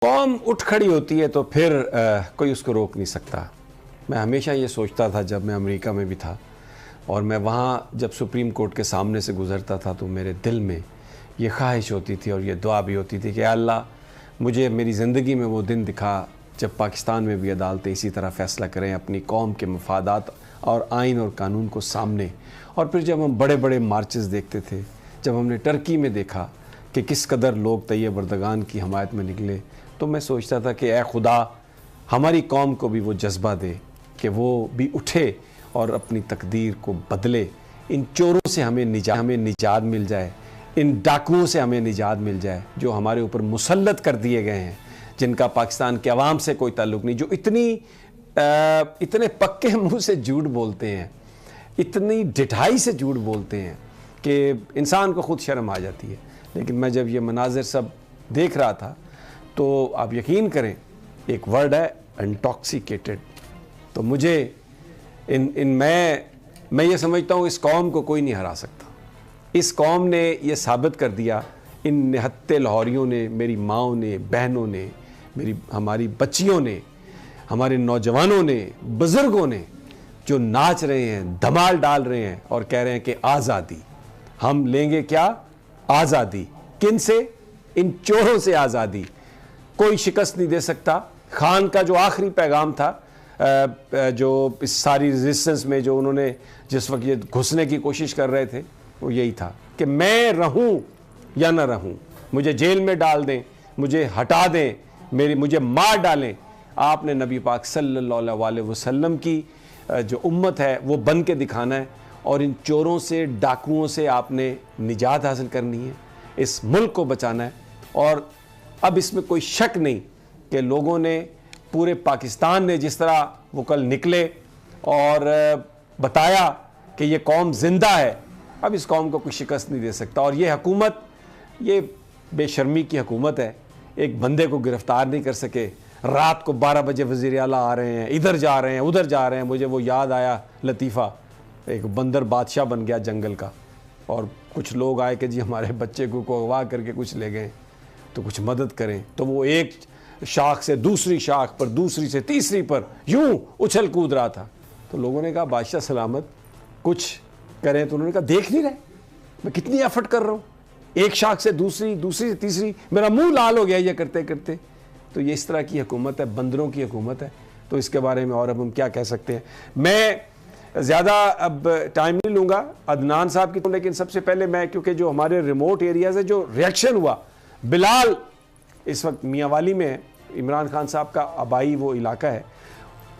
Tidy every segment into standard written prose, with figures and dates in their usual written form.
कौम उठ खड़ी होती है तो फिर कोई उसको रोक नहीं सकता। मैं हमेशा ये सोचता था जब मैं अमेरिका में भी था और मैं वहाँ जब सुप्रीम कोर्ट के सामने से गुज़रता था तो मेरे दिल में ये ख्वाहिश होती थी और ये दुआ भी होती थी कि अल्लाह मुझे मेरी ज़िंदगी में वो दिन दिखा जब पाकिस्तान में भी अदालतें इसी तरह फ़ैसला करें अपनी कौम के मफादात और आइन और कानून को सामने। और फिर जब हम बड़े बड़े मार्चेस देखते थे, जब हमने टर्की में देखा कि किस कदर लोग तैयब अर्दगान की हमायत में निकले, तो मैं सोचता था कि ए खुदा हमारी कौम को भी वो जज्बा दे कि वो भी उठे और अपनी तकदीर को बदले। इन चोरों से हमें निजात मिल जाए, इन डाकुओं से हमें निजात मिल जाए जो हमारे ऊपर मुसल्लत कर दिए गए हैं, जिनका पाकिस्तान के अवाम से कोई ताल्लुक़ नहीं, जो इतने पक्के मुंह से झूठ बोलते हैं, इतनी ढिठाई से झूठ बोलते हैं कि इंसान को खुद शर्म आ जाती है। लेकिन मैं जब ये मनाजिर सब देख रहा था तो आप यकीन करें, एक वर्ड है इंटॉक्सिकेटेड। तो मुझे मैं ये समझता हूँ इस कौम को कोई नहीं हरा सकता। इस कौम ने ये साबित कर दिया, इन निहत्ते लाहौरियों ने, मेरी माँओं ने, बहनों ने, हमारी बच्चियों ने, हमारे नौजवानों ने, बुज़ुर्गों ने जो नाच रहे हैं, धमाल डाल रहे हैं और कह रहे हैं कि आज़ादी हम लेंगे। क्या आज़ादी? किन से? इन चोरों से आज़ादी। कोई शिकस्त नहीं दे सकता। खान का जो आखिरी पैगाम था जो इस सारी रेजिस्टेंस में जो उन्होंने जिस वक्त ये घुसने की कोशिश कर रहे थे वो यही था कि मैं रहूं या ना रहूं, मुझे जेल में डाल दें, मुझे हटा दें, मुझे मार डालें, आपने नबी पाक सल्लल्लाहु अलैहि वसल्लम की जो उम्मत है वो बन के दिखाना है और इन चोरों से, डाकुओं से आपने निजात हासिल करनी है, इस मुल्क को बचाना है। और अब इसमें कोई शक नहीं कि लोगों ने, पूरे पाकिस्तान ने जिस तरह वो कल निकले और बताया कि ये कौम जिंदा है, अब इस कौम को कोई शिकस्त नहीं दे सकता। और ये हुकूमत, ये बेशर्मी की हुकूमत है, एक बंदे को गिरफ्तार नहीं कर सके। रात को 12 बजे वज़ीर आला आ रहे हैं, इधर जा रहे हैं, उधर जा रहे हैं। मुझे वो याद आया लतीफ़ा, एक बंदर बादशाह बन गया जंगल का और कुछ लोग आए कि जी हमारे बच्चे को अगवा करके कुछ ले गए तो कुछ मदद करें। तो वो एक शाख से दूसरी शाख पर, दूसरी से तीसरी पर यूं उछल कूद रहा था। तो लोगों ने कहा बादशाह सलामत कुछ करें, तो उन्होंने कहा देख नहीं रहे मैं कितनी एफर्ट कर रहा हूँ, एक शाख से दूसरी, दूसरी से तीसरी, मेरा मुंह लाल हो गया ये करते करते। तो ये इस तरह की हुकूमत है, बंदरों की हुकूमत है। तो इसके बारे में और अब हम क्या कह सकते हैं। मैं ज़्यादा अब टाइम नहीं लूँगा अदनान साहब की, लेकिन सबसे पहले मैं, क्योंकि जो हमारे रिमोट एरियाज़ है, जो रिएक्शन हुआ, बिलाल इस वक्त मियांवाली में है, इमरान खान साहब का आबाई वो इलाका है,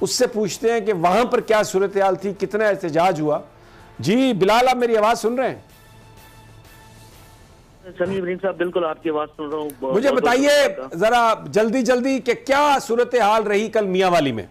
उससे पूछते हैं कि वहाँ पर क्या सूरत हाल थी, कितना एहतजाज हुआ। जी बिलाल, आप मेरी आवाज़ सुन रहे हैं? समी इब्राहिम साहब, बिल्कुल आपकी आवाज़ सुन रहा हूँ। मुझे बताइए ज़रा जल्दी जल्दी कि क्या सूरत हाल रही कल मियांवाली में?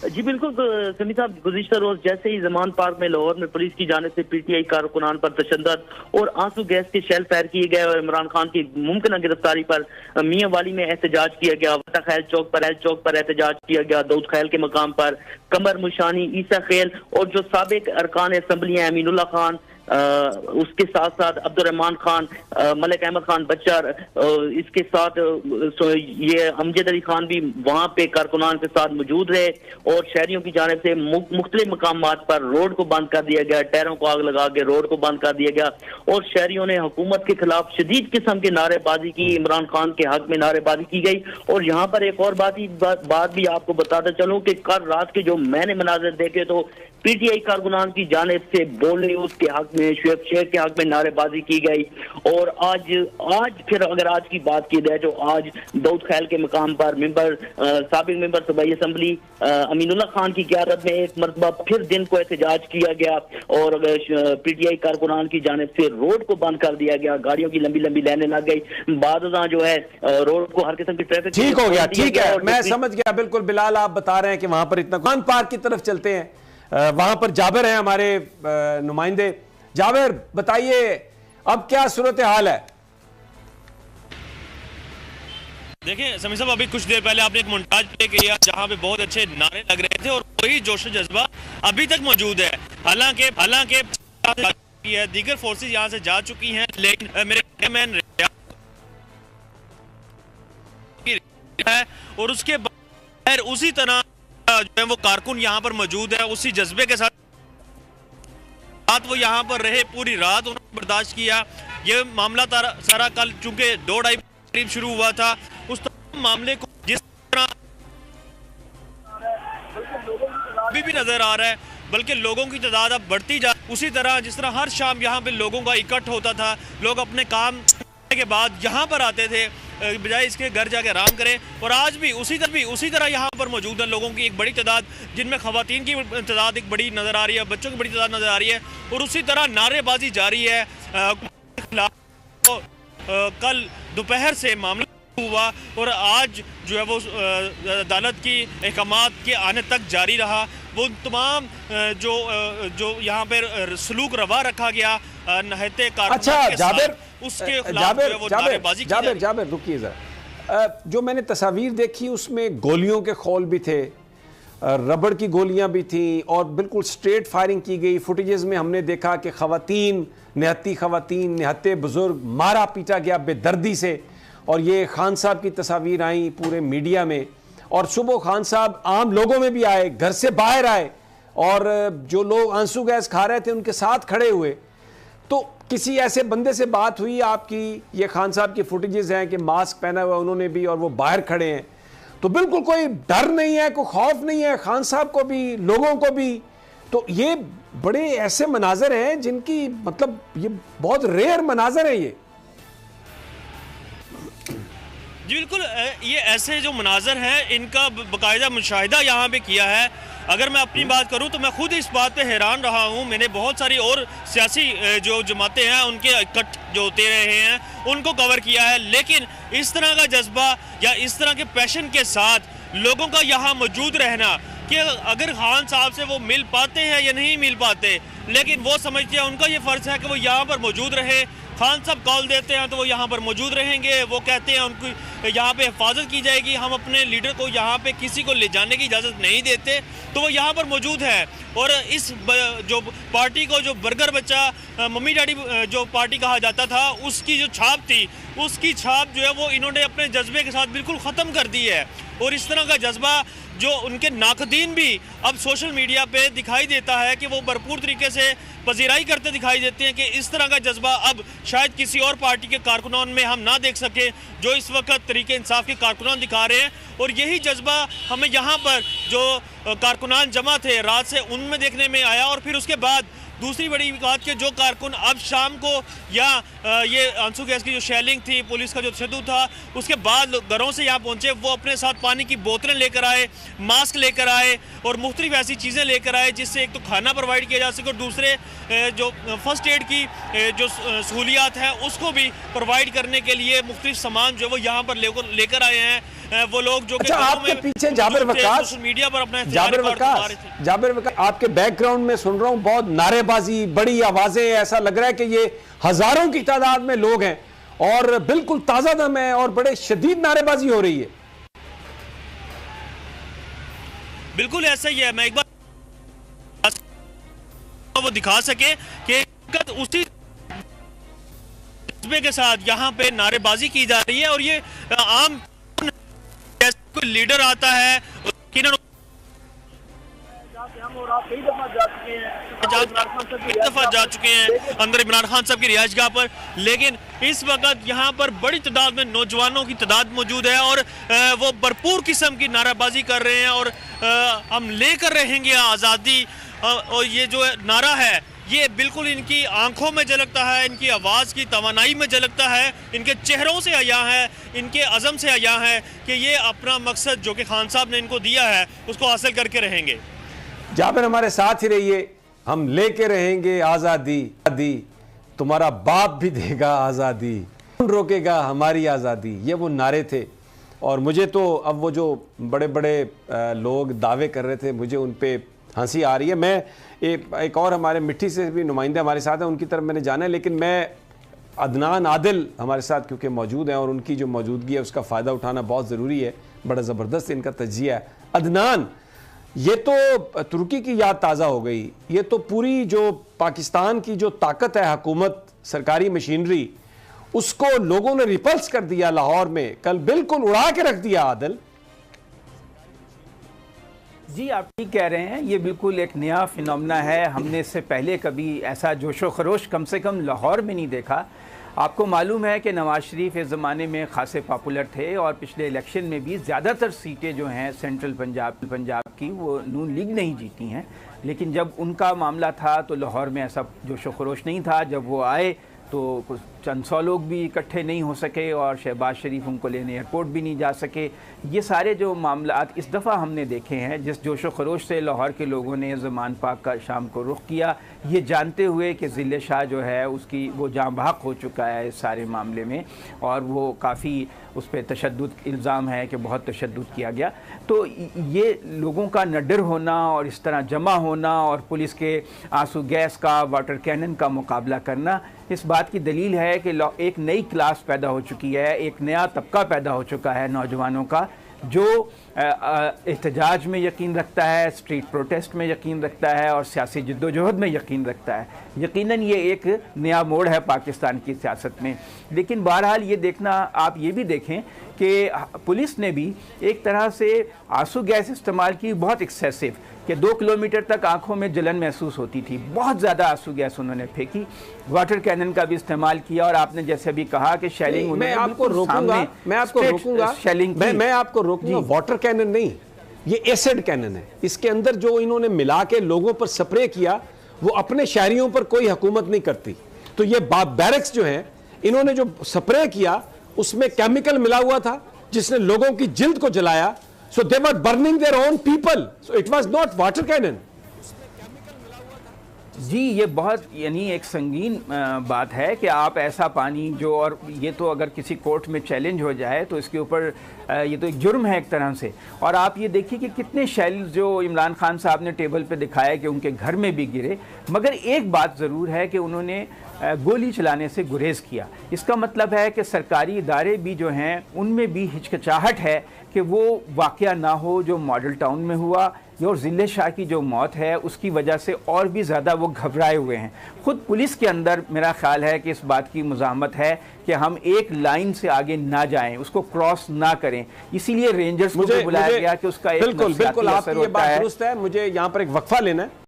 जी बिल्कुल समी साहब, गुज़िश्ता रोज जैसे ही जमान पार्क में लाहौर में पुलिस की जाने से पीटीआई कारकुनान पर तशद्दुद और आंसू गैस के शेल फायर किए गए और इमरान खान की मुमकिन गिरफ्तारी पर मियांवाली में एहतजाज किया गया। वटा खैल चौक पर एहतजाज किया गया। दाऊद खैल के मकाम पर कमर मुशानी, ईसा खेल और जो साबिक अरकान असम्बली हैं अमीनुल्लाह खान, उसके साथ साथ अब्दुर्रहमान खान, मलिक अहमद खान बच्चर, इसके साथ ये अमजद अली खान भी वहाँ पे कारकुनान के साथ मौजूद रहे और शहरियों की जानिब से मुख्तलिफ मकामात पर रोड को बंद कर दिया गया, टायरों को आग लगा के रोड को बंद कर दिया गया और शहरियों ने हुकूमत के खिलाफ शदीद किस्म की नारेबाजी की, इमरान खान के हक में नारेबाजी की गई। और यहाँ पर एक और बात भी आपको बताता चलूँ कि कल रात के जो मैंने मनाजिर देखे तो पीटीआई कारकुनान की जानिब से बॉलीवुड के हक में, शुएब शेख के हक में नारेबाजी की गई। और आज फिर अगर आज की बात की जाए तो आज दाऊद खैल के मकाम पर साबिक मेंबर सूबाई असम्बली अमीनुल्लाह खान की क़यादत में एक मरतबा फिर दिन को एहतजाज किया गया और पीटीआई कारकुनान की जानिब से रोड को बंद कर दिया गया। गाड़ियों की लंबी लंबी लाइनें लग गई। बादशाह जो है रोड को हर किस्म की ट्रैफिक ठीक हो गया, ठीक है, मैं समझ गया। बिल्कुल बिलाल, आप बता रहे हैं कि वहां पर इतना खान पार्क की तरफ चलते हैं, वहां पर जाबिर हैं हमारे नुमाइंदे। जाबिर बताइए अब क्या सूरत हाल है? देखिए समी साहब, अभी कुछ देर पहले आपने एक मोन्टाज प्ले किया जहां पे बहुत अच्छे नारे लग रहे थे और वही जोश जज्बा अभी तक मौजूद है। हालांकि दीगर फोर्सेज यहां से जा चुकी हैं, लेकिन मेरे कैमरामैन है और उसके बाद उसी तरह जो है वो कारकुन यहाँ पर मौजूद है, उसी जज्बे के साथ वो यहाँ पर रहे, पूरी रात उन्होंने बर्दाश्त किया। ये मामला सारा कल चूंकि 2-2:30 करीब शुरू हुआ था, उस मामले को जिस तरह अभी भी नजर आ रहा है, बल्कि लोगों की तादाद अब बढ़ती जा, उसी तरह जिस तरह हर शाम यहाँ पे लोगों का इकट्ठ होता था, लोग अपने काम के बाद यहाँ पर आते थे बजाय इसके घर जाके आराम करें, और आज भी उसी तरह यहाँ पर मौजूद है लोगों की एक बड़ी तादाद, जिनमें खवातीन की तादाद एक बड़ी नज़र आ रही है, बच्चों की बड़ी तादाद नज़र आ रही है, और उसी तरह नारेबाजी जारी है। कल दोपहर से मामला हुआ और आज जो है वो अदालत की अहकामात के आने तक जारी रहा। वो तमाम जो यहाँ पर सलूक रवा रखा गया नहते अच्छा जाबिर, उसके खिलाफ जाबिर रुकिए जरा, जो मैंने तस्वीर देखी उसमें गोलियों के खौल भी थे, रबड़ की गोलियां भी थी और बिल्कुल स्ट्रेट फायरिंग की गई। फुटेजेस में हमने देखा कि खवातीन, निहत्ते बुजुर्ग मारा पीटा गया बेदर्दी से, और ये खान साहब की तस्वीर आई पूरे मीडिया में, और सुबह खान साहब आम लोगों में भी आए, घर से बाहर आए, और जो लोग आंसू गैस खा रहे थे उनके साथ खड़े हुए। तो किसी ऐसे बंदे से बात हुई आपकी? ये खान साहब की फुटेजेस हैं कि मास्क पहना हुआ उन्होंने भी और वो बाहर खड़े हैं, तो बिल्कुल कोई डर नहीं है, कोई खौफ नहीं है खान साहब को भी, लोगों को भी। तो ये बड़े ऐसे मनाजर हैं जिनकी मतलब ये बहुत रेयर मनाजर है ये। जी बिल्कुल, ये ऐसे जो मनाजर हैं इनका बाकायदा मुशाहिदा यहाँ पे किया है। अगर मैं अपनी बात करूँ तो मैं खुद इस बात पे हैरान रहा हूँ। मैंने बहुत सारी और सियासी जो जमातें हैं उनके इकट्ठ जो होते रहे हैं उनको कवर किया है, लेकिन इस तरह का जज्बा या इस तरह के पैशन के साथ लोगों का यहाँ मौजूद रहना कि अगर खान साहब से वो मिल पाते हैं या नहीं मिल पाते, लेकिन वो समझते हैं उनका ये फ़र्ज़ है कि वो यहाँ पर मौजूद रहे। खान साहब कॉल देते हैं तो वो यहाँ पर मौजूद रहेंगे, वो कहते हैं उनको यहाँ पे हिफाजत की जाएगी, हम अपने लीडर को यहाँ पे किसी को ले जाने की इजाज़त नहीं देते, तो वो यहाँ पर मौजूद है। और इस जो पार्टी को जो बर्गर बच्चा मम्मी डैडी जो पार्टी कहा जाता था उसकी जो छाप थी, उसकी छाप जो है वो इन्होंने अपने जज्बे के साथ बिल्कुल ख़त्म कर दी है। और इस तरह का जज्बा जो उनके नाकदीन भी अब सोशल मीडिया पे दिखाई देता है कि वो भरपूर तरीके से पजीराई करते दिखाई देते हैं कि इस तरह का जज्बा अब शायद किसी और पार्टी के कारकुनान में हम ना देख सके जो इस वक्त तरीके इंसाफ के कारकुनान दिखा रहे हैं। और यही जज्बा हमें यहाँ पर जो कारकुनान जमा थे रात से उनमें देखने में आया। और फिर उसके बाद दूसरी बड़ी बात कि जो कारकुन अब शाम को या ये आंसू गैस की जो शेलिंग थी, पुलिस का जो तशद्दुद था, उसके बाद घरों से यहाँ पहुँचे, वो अपने साथ पानी की बोतलें लेकर आए, मास्क लेकर आए और मुख्तलिफ ऐसी चीज़ें लेकर आए जिससे एक तो खाना प्रोवाइड किया जा सके और दूसरे जो फर्स्ट एड की जो सहूलियात हैं उसको भी प्रोवाइड करने के लिए मुख्तलिफ सामान जो वो यहाँ पर लेकर आए हैं। वो लोग जो अच्छा, आपके पीछे जाबिर वकास मीडिया पर अपना जाबिर वकास आपके बैकग्राउंड में सुन रहा हूँ बहुत नारेबाजी, बड़ी आवाजें, ऐसा लग रहा है कि ये हजारों की तादाद में लोग हैं और बिल्कुल ताजा दम है और बड़े शदीद नारेबाजी हो रही है। बिल्कुल ऐसा ही है। मैं एक बार वो दिखा सके कि उसी के साथ यहाँ पे नारेबाजी की जा रही है और ये आम कोई लीडर आता है कई दफा जा चुके हैं अंदर इमरान खान साहब की रिहाइशगाह पर, लेकिन इस वक्त यहाँ पर बड़ी तादाद में नौजवानों की तादाद मौजूद है और वो भरपूर किस्म की नाराबाजी कर रहे हैं और हम लेकर रहेंगे आज़ादी। और ये जो नारा है ये बिल्कुल इनकी आंखों में झलकता है, इनकी आवाज़ की तवानाई में झलकता है, इनके चेहरों से आया है, इनके अज़म से आया है कि ये अपना मकसद जो कि खान साहब ने इनको दिया है उसको हासिल करके रहेंगे। जाबिर हमारे साथ ही रहिए, हम लेके रहेंगे आज़ादी, तुम्हारा बाप भी देगा आज़ादी, कौन रोकेगा हमारी आज़ादी, ये वो नारे थे। और मुझे तो अब वो जो बड़े बड़े लोग दावे कर रहे थे मुझे उन पर हंसी आ रही है। मैं एक और हमारे मिट्टी से भी नुमाइंदे हमारे साथ हैं, उनकी तरफ मैंने जाना है, लेकिन मैं अदनान आदिल हमारे साथ क्योंकि मौजूद हैं और उनकी जो मौजूदगी है उसका फ़ायदा उठाना बहुत ज़रूरी है। बड़ा ज़बरदस्त इनका तज्जिया है। अदनान, ये तो तुर्की की याद ताज़ा हो गई, ये तो पूरी जो पाकिस्तान की जो ताकत है, हुकूमत, सरकारी मशीनरी, उसको लोगों ने रिपल्स कर दिया लाहौर में, कल बिल्कुल उड़ा के रख दिया आदिल। जी आप ठीक कह रहे हैं, ये बिल्कुल एक नया फिनोमेना है। हमने इससे पहले कभी ऐसा जोशो खरोश कम से कम लाहौर में नहीं देखा। आपको मालूम है कि नवाज़ शरीफ इस ज़माने में खासे पॉपुलर थे और पिछले इलेक्शन में भी ज़्यादातर सीटें जो हैं सेंट्रल पंजाब की वो नून लीग नहीं जीती हैं। लेकिन जब उनका मामला था तो लाहौर में ऐसा जोशो खरोश नहीं था। जब वो आए तो कुछ चंद सौ लोग भी इकट्ठे नहीं हो सके और शहबाज शरीफ उनको लेने एयरपोर्ट भी नहीं जा सके। ये सारे जो मामलात इस दफ़ा हमने देखे हैं, जिस जोशो खरोश से लाहौर के लोगों ने ज़मान पाक का शाम को रुख किया, ये जानते हुए कि ज़िले शाह जो है उसकी वो जाँ बहक हो चुका है इस सारे मामले में और वो काफ़ी उस पर तशद्दुद इल्ज़ाम है कि बहुत तशद्दुद किया गया। तो ये लोगों का नडर होना और इस तरह जमा होना और पुलिस के आंसू गैस का, वाटर कैनन का मुकाबला करना इस बात की दलील है कि एक नई क्लास पैदा हो चुकी है, एक नया तबका पैदा हो चुका है नौजवानों का जो एहतजाज में यकीन रखता है, स्ट्रीट प्रोटेस्ट में यकीन रखता है और सियासी जद्दोजहद में यकीन रखता है। यकीनन ये एक नया मोड़ है पाकिस्तान की सियासत में। लेकिन बहरहाल ये देखना, आप ये भी देखें कि पुलिस ने भी एक तरह से आंसू गैस इस्तेमाल की, बहुत एक्सेसिव, कि 2 किलोमीटर तक आंखों में जलन महसूस होती थी। बहुत ज़्यादा आंसू गैस उन्होंने फेंकी, वाटर कैनन का भी इस्तेमाल किया और आपने जैसे अभी कहा कि शेलिंग, मैं आपको रोकूंगा, वाटर कैनन नहीं, ये एसिड कैनन है। इसके अंदर जो इन्होंने मिला के लोगों पर स्प्रे किया, वो अपने शहरियों पर कोई हुकूमत नहीं करती। तो ये बैरक्स जो है, इन्होंने जो स्प्रे किया उसमें केमिकल मिला हुआ था जिसने लोगों की जिल्द को जलाया। So they were burning their own people. So it was not water cannon. जी ये बहुत यानी एक संगीन बात है कि आप ऐसा पानी जो, और ये तो अगर किसी कोर्ट में चैलेंज हो जाए तो इसके ऊपर ये तो एक जुर्म है एक तरह से। और आप ये देखिए कि कितने शेल्स जो इमरान खान साहब ने टेबल पे दिखाया कि उनके घर में भी गिरे, मगर एक बात ज़रूर है कि उन्होंने गोली चलाने से गुरेज किया। इसका मतलब है कि सरकारी इदारे भी जो हैं उनमें भी हिचकिचाहट है कि वो वाक़या ना हो जो मॉडल टाउन में हुआ, और ज़िले शाह की जो मौत है उसकी वजह से और भी ज़्यादा वो घबराए हुए हैं। ख़ुद पुलिस के अंदर मेरा ख्याल है कि इस बात की मुज़ाहमत है कि हम एक लाइन से आगे ना जाएं, उसको क्रॉस ना करें। इसीलिए रेंजर्स को बुलाया गया कि उसका एक बिल्कुल आप ये बात दुरुस्त है। मुझे यहाँ पर एक वक्फा लेना है।